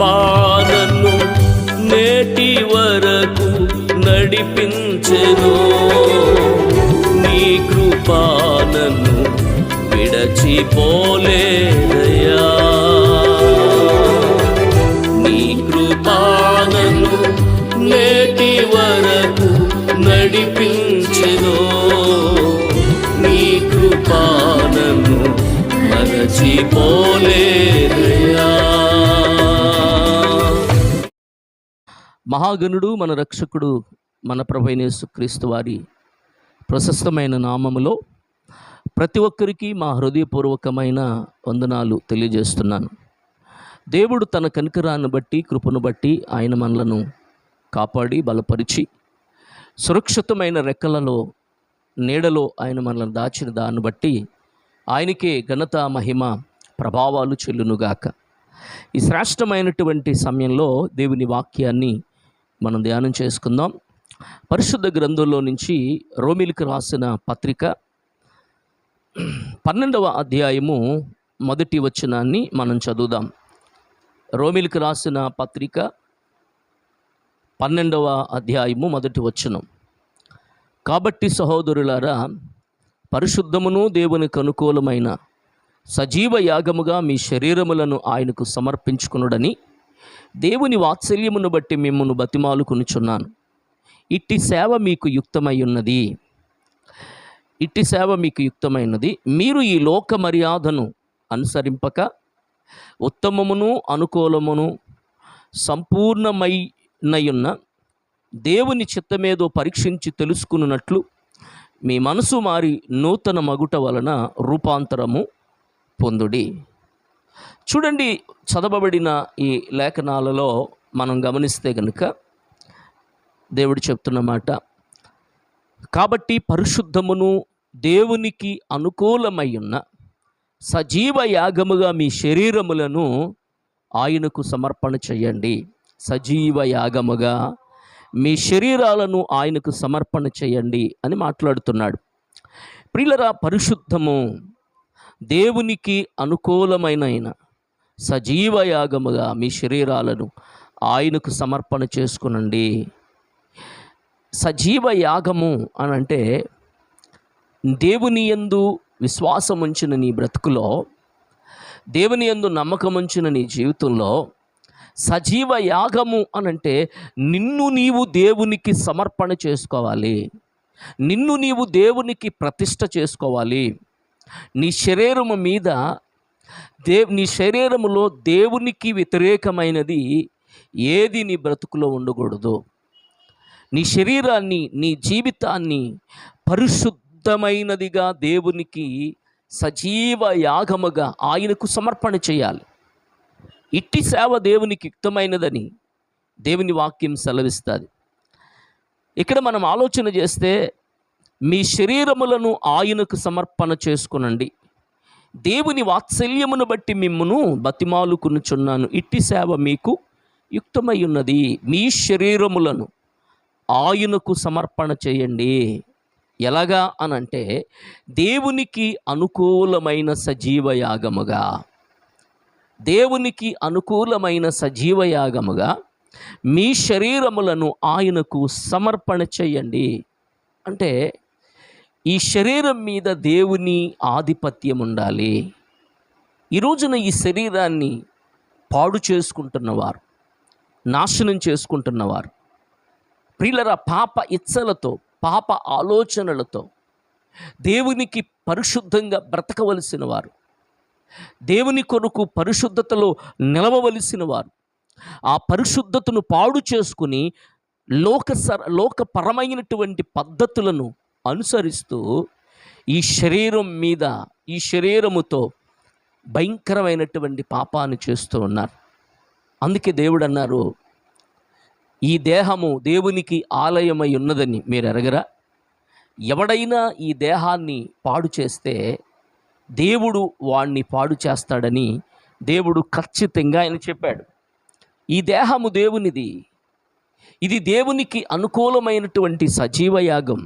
కృపానను నేటి వరకు నడిపించెను. నీ కృపానను విడచిపోలేదయ్యా. నీ కృపానను నేటి వరకు నడిపించెను. నీ కృపానను మరచిపోలేదయ్యా. మహాగణుడు మన రక్షకుడు మన ప్రభువైన యేసుక్రీస్తు వారి ప్రశస్తమైన నామములో ప్రతి ఒక్కరికి మా హృదయపూర్వకమైన వందనాలు తెలియజేస్తున్నాను. దేవుడు తన కనికరాన్ని బట్టి, కృపను బట్టి ఆయన మనలను కాపాడి బలపరిచి సురక్షితమైన రెక్కలలో నీడలో ఆయన మనల్ని దాచిన దాన్ని బట్టి ఆయనకే ఘనత, మహిమ, ప్రభావాలు చెల్లునుగాక. ఈ శ్రేష్టమైనటువంటి సమయంలో దేవుని వాక్యాన్ని మనం ధ్యానం చేసుకుందాం. పరిశుద్ధ గ్రంథంలో నుంచి రోమీయులకు రాసిన పత్రిక 12వ అధ్యాయము 1వ వచనాన్ని మనం చదువుదాం. రోమీయులకు రాసిన పత్రిక 12వ అధ్యాయము 1వ వచనం. కాబట్టి సహోదరులారా, పరిశుద్ధమును దేవునికి అనుకూలమైన సజీవ యాగముగా మీ శరీరములను ఆయనకు సమర్పించుకొనుడని దేవుని వాత్సల్యమును బట్టి మిమ్మును బతిమాలుకొనుచున్నాను. ఇట్టి సేవ మీకు యుక్తమై ఉన్నది. ఇట్టి సేవ మీకు యుక్తమైనది. మీరు ఈ లోక మర్యాదను అనుసరింపక ఉత్తమమును అనుకూలమును సంపూర్ణమైనయున్న దేవుని చిత్తమేదో పరీక్షించి తెలుసుకున్నట్లు మీ మనసు మారి నూతన మగుట వలన రూపాంతరము పొందుడి. చూడండి, చదవబడిన ఈ లేఖనాలలో మనం గమనిస్తే కనుక దేవుడు చెప్తున్న మాట, కాబట్టి పరిశుద్ధమును దేవునికి అనుకూలమై ఉన్న సజీవ యాగముగా మీ శరీరములను ఆయనకు సమర్పణ చేయండి. సజీవ యాగముగా మీ శరీరాలను ఆయనకు సమర్పణ చేయండి అని మాట్లాడుతున్నాడు. ప్రియులరా, పరిశుద్ధము దేవునికి అనుకూలమైన సజీవ యాగముగా మీ శరీరాలను ఆయనకు సమర్పణ చేసుకునండి. సజీవ యాగము అని అంటే దేవుని యందు విశ్వాసం ఉంచిన నీ బ్రతుకులో, దేవుని యందు నమ్మకం ఉంచిన నీ జీవితంలో సజీవ యాగము అనంటే నిన్ను నీవు దేవునికి సమర్పణ చేసుకోవాలి. నిన్ను నీవు దేవునికి ప్రతిష్ఠ చేసుకోవాలి. నీ శరీరము మీద నీ శరీరములో దేవునికి వ్యతిరేకమైనది ఏది నీ బ్రతుకులో ఉండకూడదు. నీ శరీరాన్ని, నీ జీవితాన్ని పరిశుద్ధమైనదిగా దేవునికి సజీవ యాగముగా ఆయనకు సమర్పణ చేయాలి. ఇట్టి సేవ దేవునికి యుక్తమైనదని దేవుని వాక్యం సెలవిస్తుంది. ఇక్కడ మనం ఆలోచన చేస్తే, మీ శరీరములను ఆయనకు సమర్పణ చేసుకునండి. దేవుని వాత్సల్యమును బట్టి మిమ్మును బతిమాలుకొనుచున్నాను. ఇట్టి సేవ మీకు యుక్తమై ఉన్నది. మీ శరీరములను ఆయనకు సమర్పణ చేయండి. ఎలాగా అనంటే దేవునికి అనుకూలమైన సజీవ యాగముగా, దేవునికి అనుకూలమైన సజీవ యాగముగా మీ శరీరములను ఆయనకు సమర్పణ చేయండి. అంటే ఈ శరీరం మీద దేవుని ఆధిపత్యం ఉండాలి. ఈ రోజున ఈ శరీరాన్ని పాడు చేసుకుంటున్నవారు, నాశనం చేసుకుంటున్నవారు, ప్రియులరా, పాప ఇచ్చలతో, పాప ఆలోచనలతో దేవునికి పరిశుద్ధంగా బ్రతకవలసిన వారు, దేవుని కొరకు పరిశుద్ధతలో నిలవవలసిన వారు ఆ పరిశుద్ధతను పాడు చేసుకుని లోకపరమైనటువంటి పద్ధతులను అనుసరిస్తూ ఈ శరీరం మీద, ఈ శరీరముతో భయంకరమైనటువంటి పాపాన్ని చేస్తూ ఉన్నారు. అందుకే దేవుడు అన్నారు, ఈ దేహము దేవునికి ఆలయమై ఉన్నదని మీరు ఎరగరా? ఎవడైనా ఈ దేహాన్ని పాడు చేస్తే దేవుడు వాణ్ణి పాడు చేస్తాడని దేవుడు ఖచ్చితంగా ఆయన చెప్పాడు. ఈ దేహము దేవునిది. ఇది దేవునికి అనుకూలమైనటువంటి సజీవ యాగం.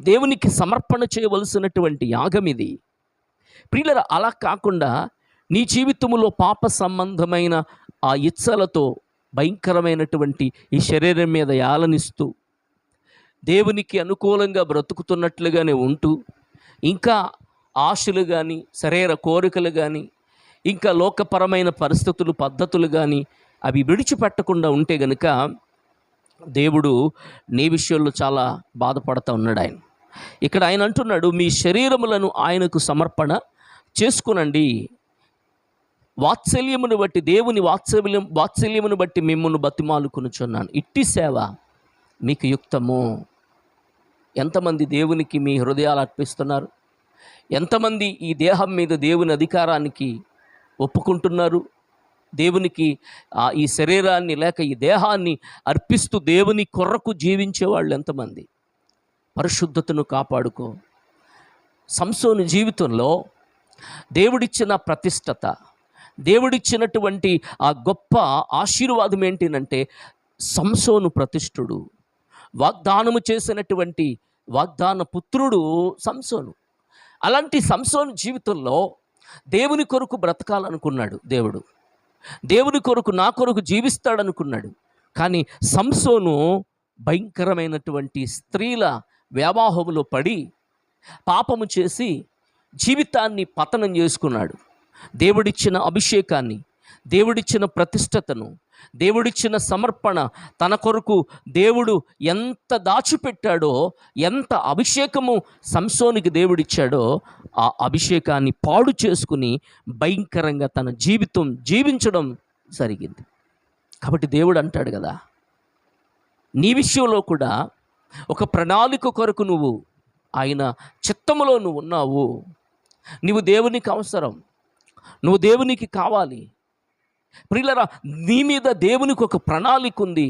దేవునికి సమర్పణ చేయవలసినటువంటి యాగం ఇది. ప్రియులరా, అలా కాకుండా నీ జీవితంలో పాప సంబంధమైన ఆ ఇచ్చలతో భయంకరమైనటువంటి ఈ శరీరం మీద యాలనిస్తూ దేవునికి అనుకూలంగా బ్రతుకుతున్నట్లుగానే ఉంటూ ఇంకా ఆశలు కానీ శరీర కోరికలు కానీ ఇంకా లోకపరమైన పరిస్థితులు పద్ధతులు కానీ అవి విడిచిపెట్టకుండా ఉంటే గనుక దేవుడు నీ విషయంలో చాలా బాధపడుతూ ఉన్నాడు. ఇక్కడ ఆయన అంటున్నాడు, మీ శరీరములను ఆయనకు సమర్పణ చేసుకునండి. వాత్సల్యమును బట్టి, దేవుని వాత్సల్యమును బట్టి మిమ్మల్ని బతిమాలుకొనుచున్నాను. ఇట్టి సేవ మీకు యుక్తము. ఎంతమంది దేవునికి మీ హృదయాలు అర్పిస్తున్నారు? ఎంతమంది ఈ దేహం మీద దేవుని అధికారానికి ఒప్పుకుంటున్నారు? దేవునికి ఈ శరీరాన్ని లేక ఈ దేహాన్ని అర్పిస్తూ దేవుని కొరకు జీవించే వాళ్ళు ఎంతమంది? పరిశుద్ధతను కాపాడుకో. సంసోను జీవితంలో దేవుడిచ్చిన ప్రతిష్టత, దేవుడిచ్చినటువంటి ఆ గొప్ప ఆశీర్వాదం ఏంటినంటే, సంసోను ప్రతిష్ఠుడు, వాగ్దానము చేసినటువంటి వాగ్దాన పుత్రుడు సంసోను. అలాంటి సంసోను జీవితంలో దేవుని కొరకు బ్రతకాలనుకున్నాడు దేవుడు. దేవుని కొరకు, నా కొరకు జీవిస్తాడనుకున్నాడు. కానీ సంసోను భయంకరమైనటువంటి స్త్రీల వ్యామోహములో పడి పాపము చేసి జీవితాన్ని పతనం చేసుకున్నాడు. దేవుడిచ్చిన అభిషేకాన్ని, దేవుడిచ్చిన ప్రతిష్టతను, దేవుడిచ్చిన సమర్పణ, తన కొరకు దేవుడు ఎంత దాచిపెట్టాడో, ఎంత అభిషేకము సంసోనికి దేవుడిచ్చాడో ఆ అభిషేకాన్ని పాడు చేసుకుని భయంకరంగా తన జీవితం జీవించడం జరిగింది. కాబట్టి దేవుడు అంటాడు కదా, నీ విషయంలో కూడా ఒక ప్రణాళిక కొరకు నువ్వు ఆయన చిత్తములో నువ్వు ఉన్నావు. నువ్వు దేవునికి అవసరం, నువ్వు దేవునికి కావాలి. ప్రియులరా, నీ మీద దేవునికి ఒక ప్రణాళిక ఉంది,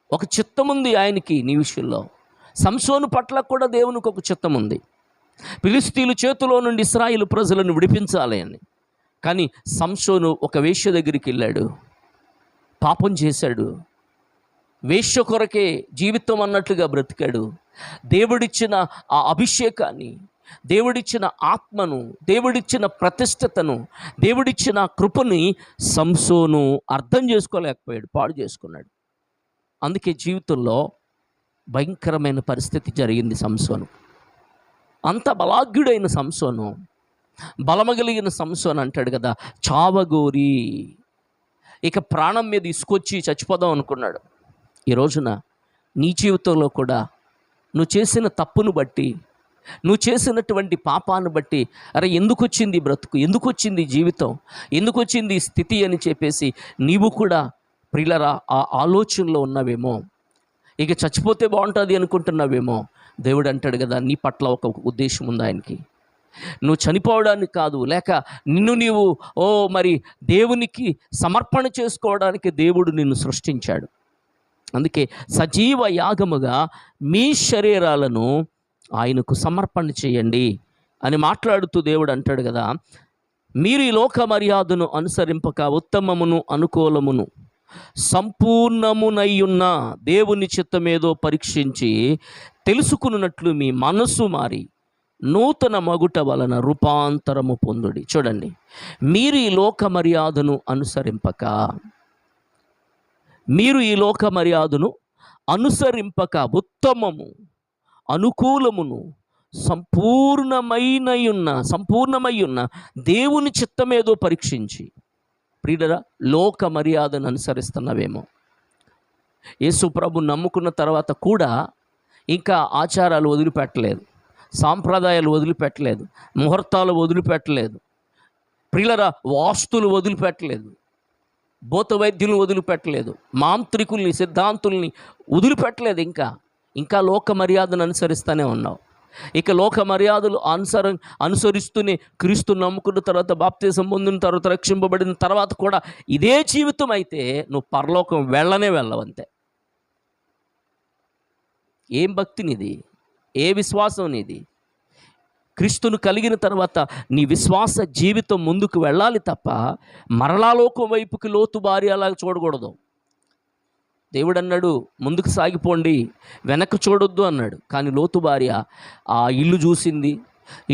ఒక చిత్తం ఉంది ఆయనకి నీ విషయంలో. సంసోను పట్ల కూడా దేవునికి ఒక చిత్తం ఉంది. ఫిలిష్తీయుల చేతిలో నుండి ఇశ్రాయేలు ప్రజలను విడిపించాలి అని. కానీ సంసోను ఒక వేశ్య దగ్గరికి వెళ్ళాడు, పాపం చేశాడు, వేశ్య కొరకే జీవితం అన్నట్లుగా బ్రతికాడు. దేవుడిచ్చిన ఆ అభిషేకాన్ని, దేవుడిచ్చిన ఆత్మను, దేవుడిచ్చిన ప్రతిష్టతను, దేవుడిచ్చిన కృపని సంసోను అర్థం చేసుకోలేకపోయాడు, పాడు చేసుకున్నాడు. అందుకే జీవితంలో భయంకరమైన పరిస్థితి జరిగింది సంసోను. అంత బలాఢ్యుడైన సంసోను, బలమగలిగిన సంసోను అంటాడు కదా, చావగోరి ఇక ప్రాణం మీద ఇసుకొచ్చి చచ్చిపోదాం అనుకున్నాడు. ఈ రోజున నీ జీవితంలో కూడా నువ్వు చేసిన తప్పును బట్టి, నువ్వు చేసినటువంటి పాపాన్ని బట్టి, అరే ఎందుకు వచ్చింది బ్రతుకు, ఎందుకు వచ్చింది జీవితం, ఎందుకు వచ్చింది స్థితి అని చెప్పేసి నీవు కూడా ప్రియులరా ఆ ఆలోచనలో ఉన్నావేమో, ఇక చచ్చిపోతే బాగుంటుంది అనుకుంటున్నావేమో. దేవుడు అంటాడు కదా, నీ పట్ల ఒక ఉద్దేశం ఉంది ఆయనకి. నువ్వు చనిపోవడానికి కాదు, లేక నిన్ను నీవు మరి దేవునికి సమర్పణ చేసుకోవడానికి దేవుడు నిన్ను సృష్టించాడు. అందుకే సజీవ యాగముగా మీ శరీరాలను ఆయనకు సమర్పణ చేయండి అని మాట్లాడుతూ దేవుడు అంటాడు కదా, మీరు ఈ లోక మర్యాదను అనుసరింపక ఉత్తమమును అనుకూలమును సంపూర్ణమునయ్యున్న దేవుని చిత్తమేదో పరీక్షించి తెలుసుకున్నట్లు మీ మనస్సు మారి నూతన మగుట వలన రూపాంతరము పొందుడి. చూడండి, మీరు ఈ లోక మర్యాదను అనుసరింపక, మీరు ఈ లోక మర్యాదను అనుసరింపక ఉత్తమము అనుకూలమును సంపూర్ణమయ్యున్న దేవుని చిత్తమేదో పరీక్షించి. ప్రియులరా, లోక మర్యాదను అనుసరిస్తున్నావేమో. యేసు ప్రభు నమ్ముకున్న తర్వాత కూడా ఇంకా ఆచారాలు వదిలిపెట్టలేదు, సాంప్రదాయాలు వదిలిపెట్టలేదు, ముహూర్తాలు వదిలిపెట్టలేదు. ప్రియులరా, వాస్తులు వదిలిపెట్టలేదు, భూత వైద్యులను వదిలిపెట్టలేదు, మాంత్రికుల్ని సిద్ధాంతుల్ని వదిలిపెట్టలేదు. ఇంకా లోక మర్యాదను అనుసరిస్తూనే ఉన్నావు. ఇక లోక మర్యాదలు అనుసరిస్తూనే క్రీస్తు నమ్ముకున్న తర్వాత, బాప్తిసం పొందిన తర్వాత, రక్షింపబడిన తర్వాత కూడా ఇదే జీవితం అయితే నువ్వు పరలోకం వెళ్ళవంతే. ఏం భక్తి నీది, ఏ విశ్వాసం నీది? క్రీస్తును కలిగిన తర్వాత నీ విశ్వాస జీవితం ముందుకు వెళ్ళాలి తప్ప మరలా లోకం వైపుకి లోతు బారి అలాగ చూడకూడదు. దేవుడు అన్నాడు, ముందుకు సాగిపోండి, వెనక్కి చూడొద్దు అన్నాడు. కానీ లోతు భార్య ఆ ఇల్లు చూసింది,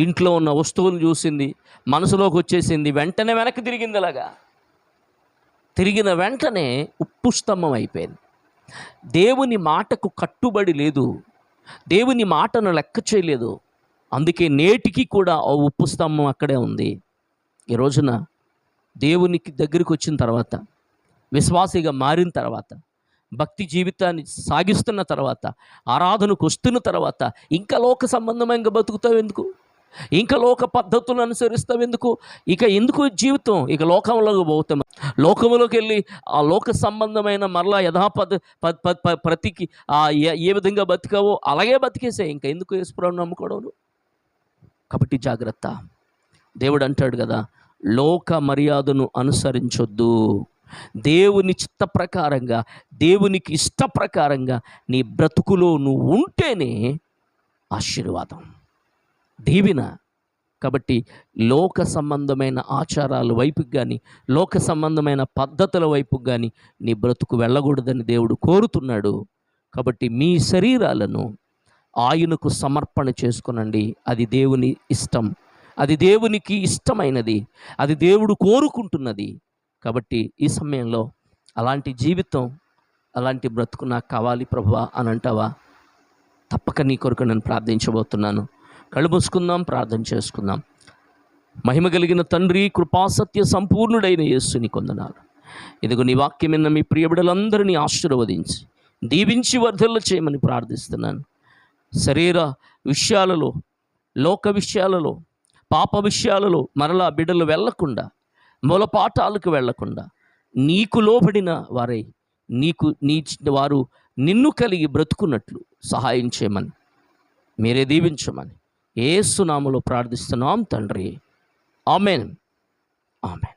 ఇంట్లో ఉన్న వస్తువులు చూసింది, మనసులోకి వచ్చేసింది, వెంటనే వెనక్కి తిరిగింది. అలాగా తిరిగిన వెంటనే ఉప్పు స్తంభం అయిపోయింది. దేవుని మాటకు కట్టుబడి లేదు, దేవుని మాటను లెక్క చేయలేదు. అందుకే నేటికి కూడా ఆ ఉప్పు స్తంభం అక్కడే ఉంది. ఈ రోజున దేవునికి దగ్గరికి వచ్చిన తర్వాత, విశ్వాసిగా మారిన తర్వాత, భక్తి జీవితాన్ని సాగిస్తున్న తర్వాత, ఆరాధనకు వస్తున్న తర్వాత ఇంకా లోక సంబంధంగా బతుకుతావు ఎందుకు? ఇంకా లోక పద్ధతులను అనుసరిస్తావు ఎందుకు? ఇక ఎందుకు జీవితం? ఇక లోకంలోకి పోతాం. లోకంలోకి వెళ్ళి ఆ లోక సంబంధమైన మరలా ప్రతికి ఏ విధంగా బతికావో అలాగే బతికేసే. ఇంకా ఎందుకు యేసుప్రభువుని నమ్ముకోవడం? కాబట్టి జాగ్రత్త. దేవుడు అంటాడు కదా, లోక మర్యాదను అనుసరించొద్దు. దేవుని చిత్త ప్రకారంగా, దేవునికి ఇష్ట ప్రకారంగా నీ బ్రతుకులో నువ్వు ఉంటేనే ఆశీర్వాదం, దీవెన. కాబట్టి లోక సంబంధమైన ఆచారాల వైపుకి కానీ, లోక సంబంధమైన పద్ధతుల వైపుకి కానీ నీ బ్రతుకు వెళ్ళకూడదని దేవుడు కోరుతున్నాడు. కాబట్టి మీ శరీరాలను ఆయనకు సమర్పణ చేసుకునండి. అది దేవుని ఇష్టం, అది దేవునికి ఇష్టమైనది, అది దేవుడు కోరుకుంటున్నది. కాబట్టి ఈ సమయంలో అలాంటి జీవితం, అలాంటి బ్రతుకు నాకు కావాలి ప్రభువా అని అంటావా? తప్పక నీ కొరకు నేను ప్రార్థించబోతున్నాను. కళ్ళు మూసుకుందాం, ప్రార్థన చేసుకుందాం. మహిమ కలిగిన తండ్రి, కృపాసత్య సంపూర్ణుడైన యేసుని కొందనాలు. ఇదిగో నీ వాక్యం విన్న మీ ప్రియబిడలందరినీ ఆశీర్వదించి దీవించి వర్ధిల్ల చేయమని ప్రార్థిస్తున్నాను. శరీర విషయాలలో, లోక విషయాలలో, పాప విషయాలలో మరలా బిడ్డలు వెళ్లకుండా, మూలపాఠాలకు వెళ్లకుండా నీకు లోబడిన వారై వారు నిన్ను కలిగి బ్రతుకున్నట్లు సహాయం చేయమని, మీరే దీవించమని యేసు నామములో ప్రార్థిస్తున్నాం తండ్రి. Amen, amen.